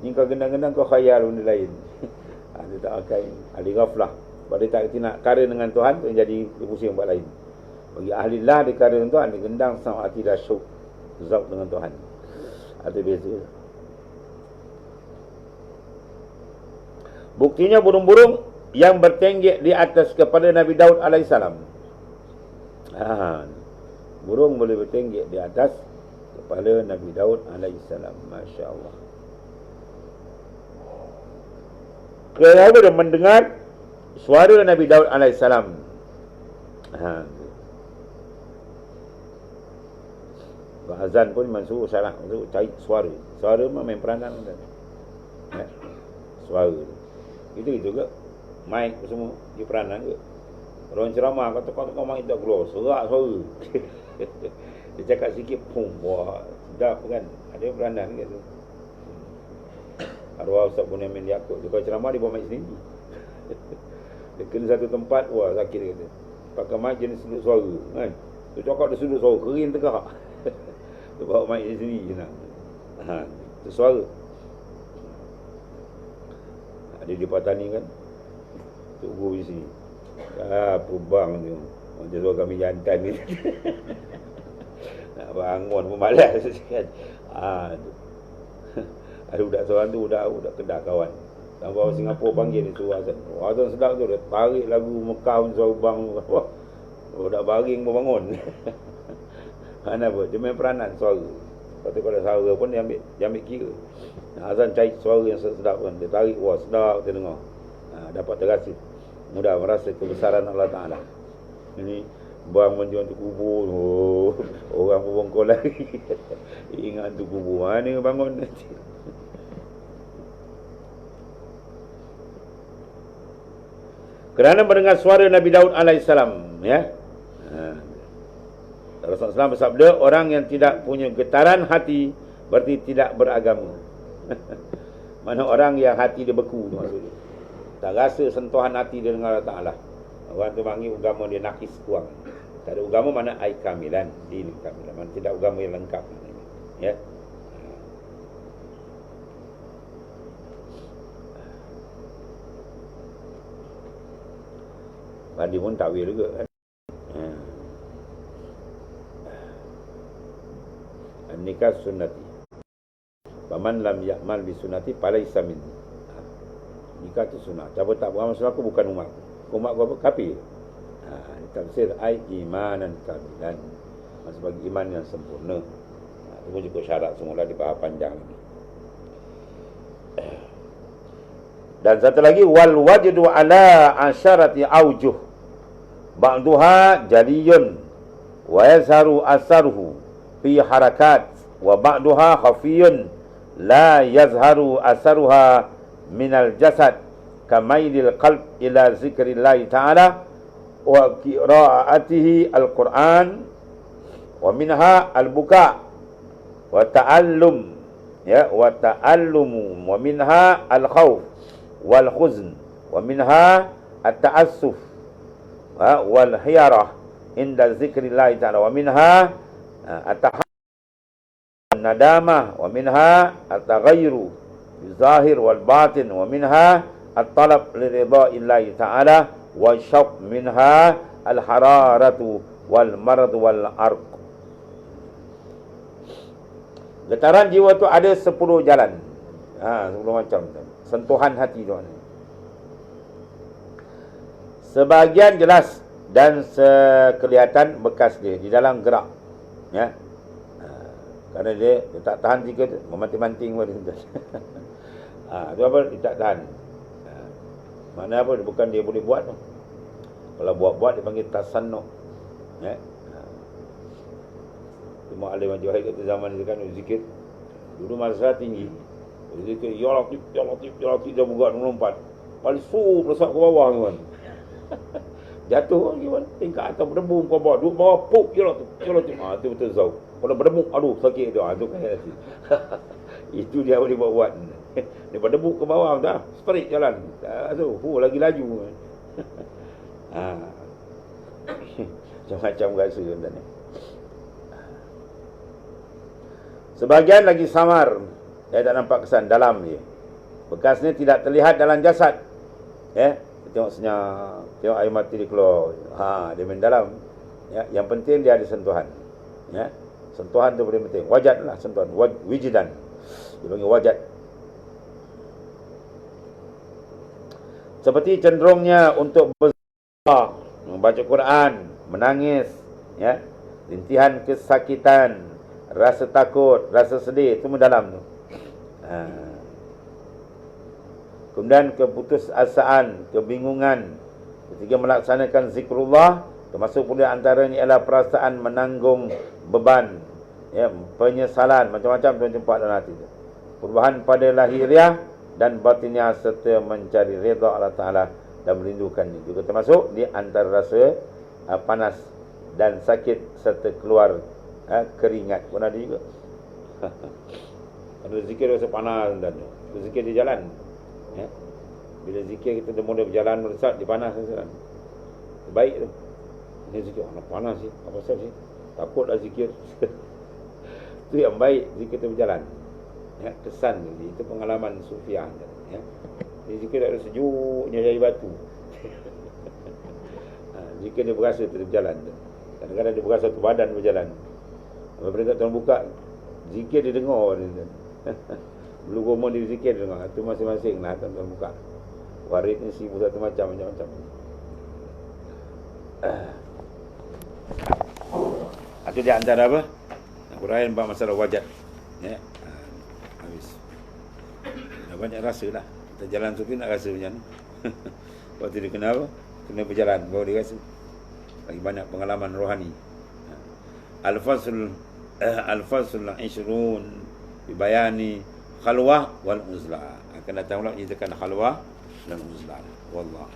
Ni kau gendang-gendang, kau khayal benda lain. Dia tak akan ahli ghaflah. Sebab dia tak kerti nak kara dengan Tuhan, tu jadi dia pusing buat lain. Bagi ahli lah dia kara dengan Tuhan, dia gendang sama hati dah syuk, zauk dengan Tuhan. Itu biasa. Buktinya burung-burung yang bertenggek di atas kepada Nabi Daud alaihissalam. Burung boleh bertenggek di atas kepala Nabi Daud alaihissalam. Masya Allah. Kerana dia mendengar suara Nabi Daud alaihissalam. Azan pun memang suruh syarat untuk cari suara. Suara memang main peranan. Ya? Suara. Itu ke? Mic semua dia peranan ke? Orang ceramah kata kau mic tak keluar, serak suara. Dia cakap sikit, pum, wah, sedap kan? Ada peranan ke tu? Arwah Ustaz Bunyamin Yaakob, dia kalau ceramah dia bawa mic sendiri. Dia kena satu tempat, wah sakit dia kata. Pakai mic jenis sudut suara kan? Dia cakap dia sudut suara, kering tegak. Dia bawa mic dia sendiri je nak. Itu suara. Ada di Patani kan, Tok Guru di sini. Apa bang tu, macam suara kami jantan ni. Nak bangun pun malas kan. Ada budak seorang tu, budak Kedah kawan. Sampai orang Singapura panggil dia suruh azan. Azan sedap tu, dia tarik lagu Mekah pun suara bang. Wah, budak baring pun bangun. Kenapa? Dia main peranan suara. Lepas tu kalau suara pun dia ambil kira. Azan cari suara yang sedap kan. Dia tarik, wah sedap kita dengar. Dapat terasa. mudah merasa kebesaran Allah Ta'ala. Ini bang menjual tu kubur, orang berbongkol lagi. Ingat tu kubur, mana bangun nanti. Kerana mendengar suara Nabi Daud alaihissalam, ya. Rasulullah SAW bersabda, orang yang tidak punya getaran hati berarti tidak beragama. Mana orang yang hati dia beku tu maksudnya. Tak rasa sentuhan hati dia dengan Allah Ta'ala. Orang tu panggil agama dia nakis, kurang. Tak ada agama mana ai kamilan, din kamilan. Mana tidak agama yang lengkap. Ya. Badi pun takwil juga kan. Nikah sunnati. Faman lam ya'mal bi sunnati falaysa minni. Nikah tu sunnah. Siapa tak beramal sunnah aku bukan umat. Umat aku apa? Kafir. Tafsir ai imanan kamilan. Maksud bagi iman yang sempurna. Itu pun juga syarat semula dibahas panjang lagi. Dan satu lagi, wal wajdu ala asyarati aujuh, ba'duha jaliyun wa yazharu asaruhu fi harakat, wa ba'duha khafiyun la yazharu asaruha minal jasad kamailil qalb ila zikrillahi ta'ala wa qira'atihi al-Quran, wa minha al-buka wa ta'allum, ya, wa ta'allumu, wa minha al-khawf wal khuzn, wa minha at-ta'assuf wal hiyarah inda zikrillah ta'ala, wa minha at-nadamah, wa minha at-taghayyuru zahir wal batin, wa minha at-talab li ridha'illahi ta'ala, wa syaq minha al-hararatu wal marad wal arq. Getaran jiwa tu ada 10 jalan. 10 macam sentuhan hati tu. Sebahagian jelas dan kelihatan bekas dia di dalam gerak, ya. Kerana dia tak tahan jika memanting-manting pada tu. Tu apa? Dia tak tahan. Mana apa? Bukan dia boleh buat tu. Kalau buat-buat dia panggil tasannuh, ya. Cuma alim Haji Wahid kata zaman dia kan zikir dulu masa tinggi. Zikir ya Latif, ya Latif, ya Latif, dia buka melompat. Palsu bersat ke bawah kan. Jatuh lagi kan. Tingkat atas berdebum ke bawah. Duduk bawah puk ya Latif, ya Latif. Itu betul zau. Kalau berdebum, aduh sakit tu. Itu kan itu dia boleh buat. Dia berdebum ke bawah dah. Straight jalan. Lagi laju. Macam-macam rasa kan. Sebahagian lagi samar, dia tak nampak kesan dalam dia. Bekasnya tidak terlihat dalam jasad. Ya, tengok senyap, tengok air mati dia keluar. Dia main dalam. Ya, yang penting dia ada sentuhan. Ya, sentuhan tu paling penting. Wajad lah sentuhan, wijidan. Dia panggil wajad. Seperti cenderungnya untuk berdoa, membaca Quran, menangis, ya, rintihan kesakitan, rasa takut, rasa sedih, itu mendalam tu. Kemudian keputusasaan, kebingungan ketika melaksanakan zikrullah, termasuk pula antaranya ialah perasaan menanggung beban, ya, penyesalan, macam-macam tuan jumpa dalam hati tu. Perubahan pada lahiriah dan batiniah serta mencari redha Allah Ta'ala dan merindukannya. Juga termasuk di antara rasa panas dan sakit serta keluar keringat pun ada juga. Ada zikir rasa panas dan zikir di jalan, ya. Bila zikir kita dah mula berjalan meresap di panas kan. Baik tu. Ini zikir panas sih. Apa pasal sih? Takutlah zikir. Itu yang baik zikir tu berjalan. Ya, kesan ni itu pengalaman sufiah, ya. Dia zikir tak ada sejuknya dari batu. Zikir dia berasa tu berjalan tu. Kadang-kadang dia berasa tu badan berjalan. Apabila tuan buka zikir dia dengar dia. Belum rumah dia zikir dia dengar. Itu masing-masing lah tuan buka. Warid ni 1001 macam-macam. Itu di antara apa? Huraian bab masalah wajad. Ya. Habis. Dah banyak rasa lah. Kita jalan sufi nak rasa macam ni. Lepas tu dia kena apa? Kena berjalan, baru dia rasa. Lagi banyak pengalaman rohani. Al-Fasul Ishrun Bibayani Khalwah wal Uzlah. Akan datang pula nyatakan khalwah dan uzlah. Wallah.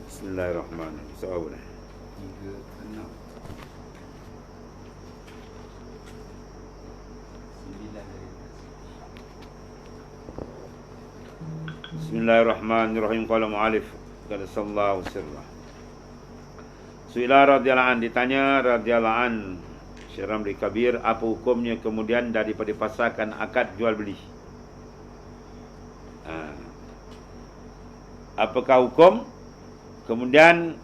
Bismillahirrahmanirrahim. Soal boleh? 3, 6, 9 dari atas. Bismillahirrahmanirrahim. Qala mu'alif qala sallallahu sirrah. Suila radhiyallahu an, ditanya radhiyallahu an Syiram di Kabir, apa hukumnya kemudian daripada pasarkan akad jual beli? Apakah hukum kemudian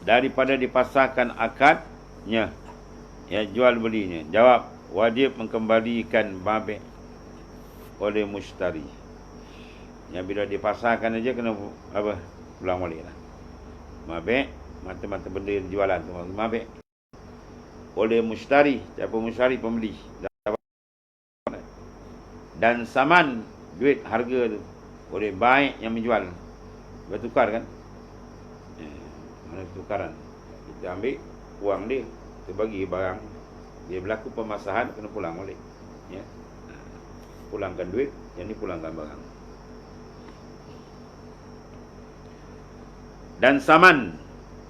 daripada dipasarkan akadnya, ya, jual belinya? Jawab, wajib mengembalikan mabek oleh mushtari. Yang bila dipasarkan aja kena apa? Pulang balik lah. Mabek, mata-mata benda yang jualan tu mabek oleh mushtari. Siapa mushtari? Pembeli. Dan saman, duit harga tu, oleh baik yang menjual. Bertukar kan? Mana tukaran? Kita ambil wang dia, kita bagi barang, dia berlaku pemasahan, kena pulang balik. Ya. Pulangkan duit, yang ni pulangkan barang. Dan saman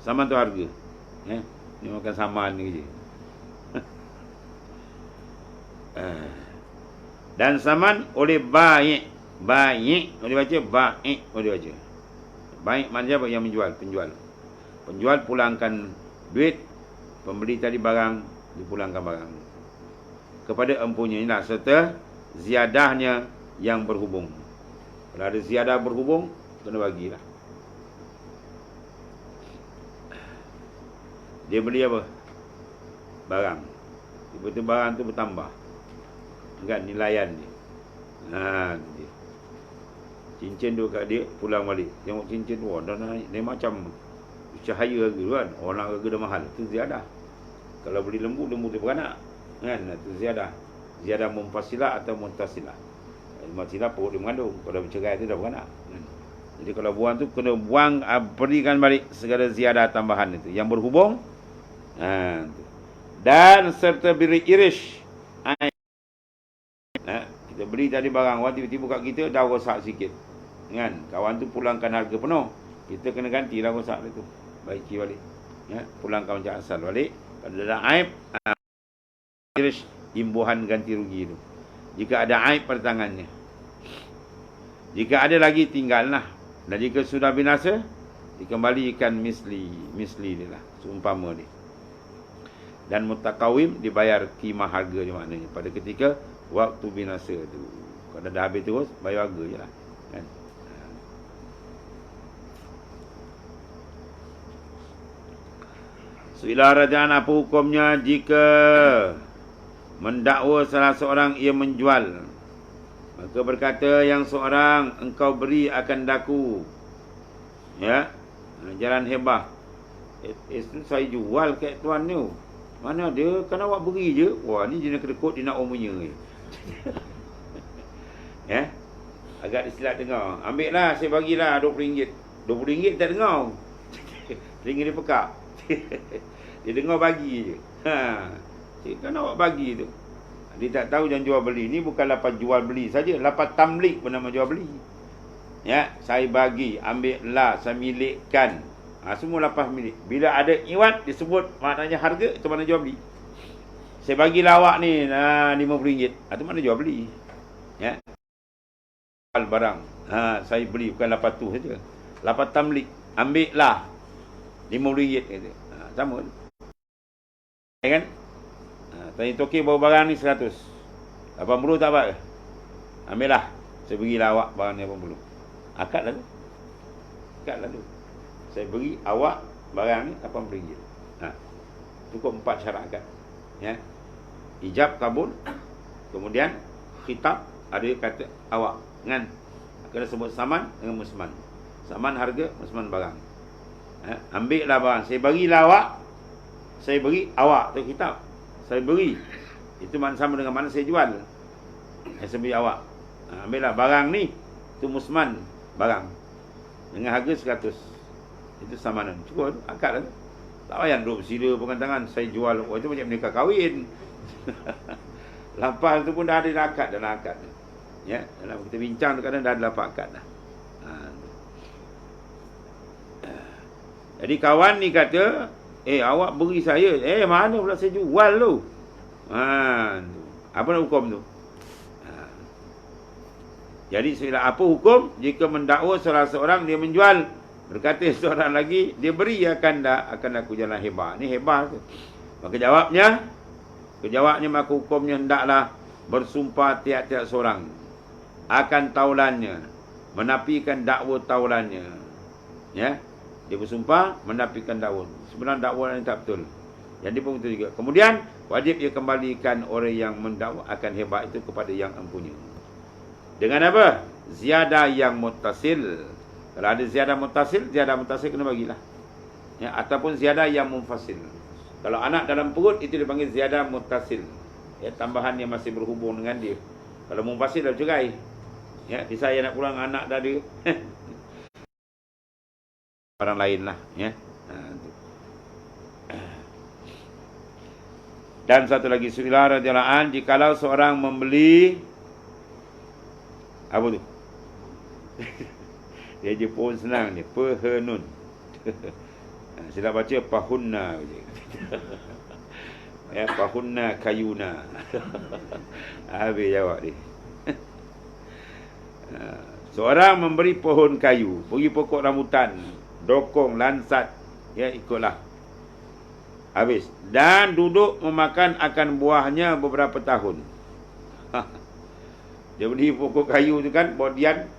tu harga. Ya. Ni makan saman ni je. Dan saman oleh baik. Baik boleh baca, baik boleh baca. Baik maknanya apa? Yang menjual, penjual. Penjual pulangkan duit, pembeli tadi barang, dipulangkan barang kepada empunya inilah, serta ziadahnya yang berhubung. Kalau ada ziadah berhubung, kena bagilah. Dia beli apa? Barang. Tiba-tiba barang tu bertambah. Kan nilaian dia. Dia. Cincin tu kat dia, pulang balik. Tengok cincin tu, dah naik. Dia macam cahaya harga kan. Orang harga dah mahal. Itu ziadah. Kalau beli lembu tu beranak. Kan? Itu ziadah. Ziadah mumpasilah atau muntasilah. Muntasilah perut dia mengandung. Kalau bercerai tu dah beranak. Jadi kalau buang tu, kena buang, berikan balik segala ziadah tambahan itu. Yang berhubung. Dan serta beri irish. Kita beli tadi barang, orang tiba-tiba kat kita dah rosak sikit. Kan? Kawan tu pulangkan harga penuh. Kita kena gantilah rosak dia tu. Baiki balik. Ya, pulangkan macam asal balik. Kalau ada aib, imbuhan ganti rugi tu. Jika ada aib pada tangannya. Jika ada lagi, tinggallah. Dan jika sudah binasa, dikembalikan misli dia lah. Seumpama dia. Dan mutakawim dibayar kimah harga dia maknanya. Pada ketika waktu binasa tu. Kalau dah habis terus, bayar harga je lah. Kan? Suila rajaan, apa hukumnya jika mendakwa salah seorang ia menjual? Maka berkata yang seorang, engkau beri akan daku. Ya. Jalan hebah. Itu saya jual kat tuan ni. Mana dia? Kan awak beri je. Wah, ni jenis kedekut dia nak omanya ni. Ya. Agak disilat dengar. Ambil lah, saya bagilah RM20. RM20 tak dengar. RM1 dia pekak. Dia dengar bagi je. Kan awak bagi tu. Dia tak tahu yang jual beli ni bukan lapan jual beli saja, lapan tamlik pun nama jual beli. Ya, saya bagi, ambil lah, saya milikkan. Semua lapan milik. Bila ada iwat disebut maknanya harga, itu mana jual beli. Saya bagi awak ni RM50. Itu mana jual beli. Ya. Barang. Saya beli bukan lapan tu saja. Lapan tamlik. Ambil lah RM50 kata. Sama. Ya kan? Tanya toki bawa barang ni 100. 80 tak apa ke? Ambil lah. Saya berilah awak barang ni 80. Akad lah tu. Akad lah tu. Saya beri awak barang ni RM80. Cukup 4 syarat akad. Ya. Ijab kabul. Kemudian khitab, ada kata awak. Kan? Kena sebut saman dengan musman. Saman harga, musman barang. Ambil lah barang. Saya berilah awak saya beri, awak tu kitab. Saya beri. Itu sama dengan mana saya jual. Saya beri awak. Ambillah barang ni. Itu musman barang. Dengan harga 100. Itu samanan. Cukup tu, akad lah tu. Tak payah duduk bersila pengantangan. Saya jual. Oh, itu macam nikah kahwin. Lepas tu pun dah ada akad dalam akad. Ya, dalam kita bincang tu kadang dah ada lapak akad dah. Jadi kawan ni kata, awak beri saya. Mana pula saya jual tu? Apa nak hukum tu? Jadi apa hukum jika mendakwa salah seorang dia menjual, berkata seorang lagi dia beri, akan aku jalan hebah. Ni hebah tu. Maka jawabnya maka hukumnya hendaklah bersumpah tiap-tiap seorang akan taulannya, menafikan dakwa taulannya. Ya. Dia bersumpah menafikan dakwa. Sebenarnya dakwa ini tak betul. Yang dia pun betul juga. Kemudian wajib dia kembalikan orang yang mendakwa akan hebah itu kepada yang empunya. Dengan apa? Ziyadah yang muttasil. Kalau ada ziyadah muttasil kena bagilah. Ya, ataupun ziyadah yang munfasil. Kalau anak dalam perut itu dipanggil ziyadah muttasil. Ya, tambahan yang masih berhubung dengan dia. Kalau munfasil dah cerai. Ya, saya nak pulang anak dah ada. Orang lain lah. Ya. Dan satu lagi, Su'ilah radhiyallahu an, jikalau seorang membeli apa tu? Dia je pun senang ni, pahenun. Sila baca pahunna. Ya, pahunna kayuna. Habis jawab dia. Seorang memberi pohon kayu, pergi pokok rambutan, dokong, lansat, ya ikutlah. Habis. Dan duduk memakan akan buahnya beberapa tahun. Dia beli pokok kayu tu kan, bodian,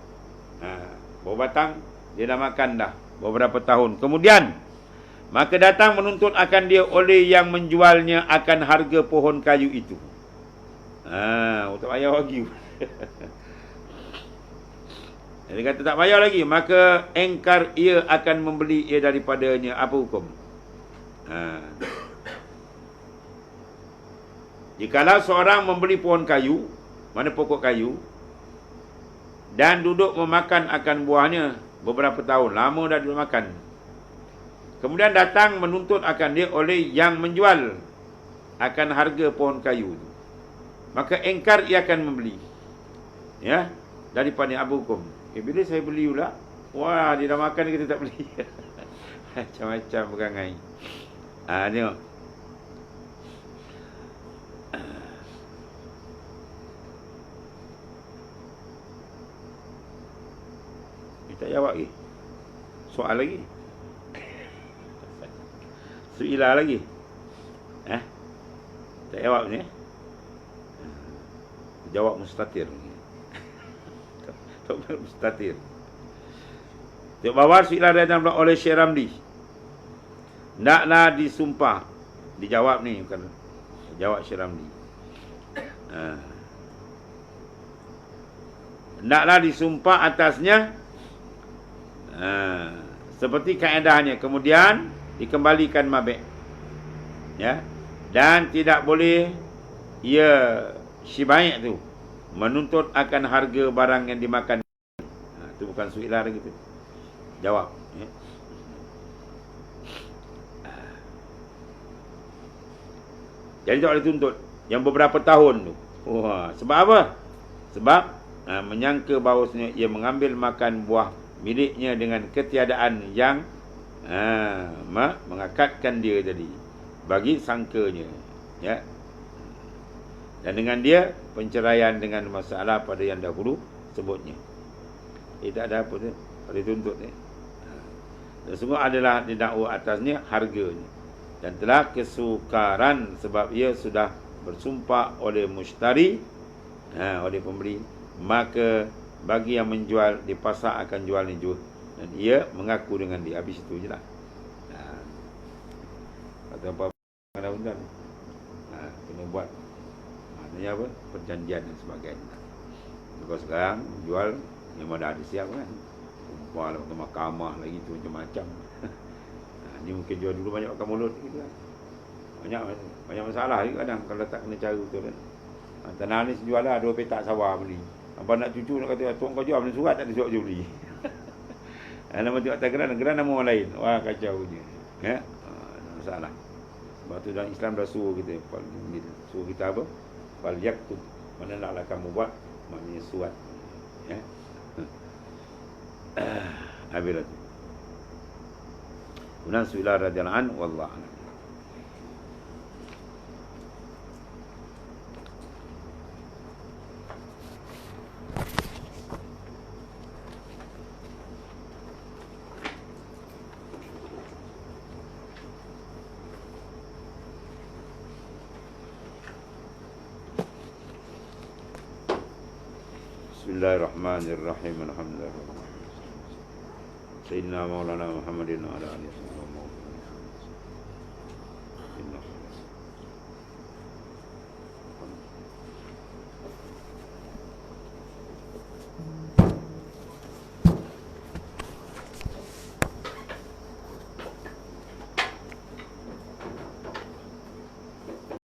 buah batang, dia dah makan dah beberapa tahun. Kemudian, maka datang menuntut akan dia oleh yang menjualnya akan harga pohon kayu itu. Tak payah lagi. Dia kata tak payah lagi, maka engkar ia akan membeli ia daripadanya. Apa hukum? Jikalau seorang membeli pohon kayu, mana pokok kayu, dan duduk memakan akan buahnya beberapa tahun, lama dah duduk makan. Kemudian datang menuntut akan dia oleh yang menjual akan harga pohon kayu, maka engkar ia akan membeli. Ya, daripada apa hukum? Bila saya beli pula, wah, dia dah makan, kita tak beli. Macam-macam perangai. Tengok. Tak jawab lagi. Soal lagi. Su'ilah lagi. Tak jawab ni. Jawab mustatir. Tak mustatir. Tengok bawah su'ilah datang oleh Syekh Ramli. Naklah disumpah. Dijawab ni bukan. Jawab Syekh Ramli. Naklah disumpah atasnya seperti kaedahnya, kemudian dikembalikan mabek. Ya. Dan tidak boleh ia syibaik tu menuntut akan harga barang yang dimakan. Itu bukan su'ilah lagi tu. Jawab. Ya. Jadi tak boleh tuntut yang beberapa tahun tu. Sebab apa? Sebab menyangka bahawasanya ia mengambil makan buah miliknya dengan ketiadaan yang mengakatkan dia tadi, bagi sangkanya, ya. Dan dengan dia penceraian dengan masalah pada yang dahulu sebutnya. Tak ada apa tu, boleh tuntut ni. Dan semua adalah didakwa atasnya harganya, dan telah kesukaran sebab ia sudah bersumpah oleh mushtari, oleh pembeli, maka bagi yang menjual di pasar akan jual ni juga, dan ia mengaku dengan dia. Habis itu je lah. Atau apa undang-undang, kena buat maknanya apa, perjanjian dan sebagainya. Kalau sekarang jual memang dah ada siap kan, umpah lah, mahkamah lagi tu macam-macam. Ni mungkin jual dulu banyak makan mulut gitu lah. banyak masalah juga kadang kalau tak kena cara betul kan. Tanah ni jual lah 2 petak sawah beli. Abang nak cucu nak kata tuan kau jual beli surat tak ada surat je beli. Nama tu atas geran nama orang lain. Wah kacau je. Ya. Masalah. Sebab tu dalam Islam dah suruh kita suruh kita apa? Fal yaktub. Mana naklah kamu buat maknanya surat. Ya. Habis tu. Kemudian Su'ila radhiyallahu anhu wallahu a'lam. Bismillahirrahmanirrahim. Alhamdulillah. Sayyidina Maulana Muhammadin wa ala alihi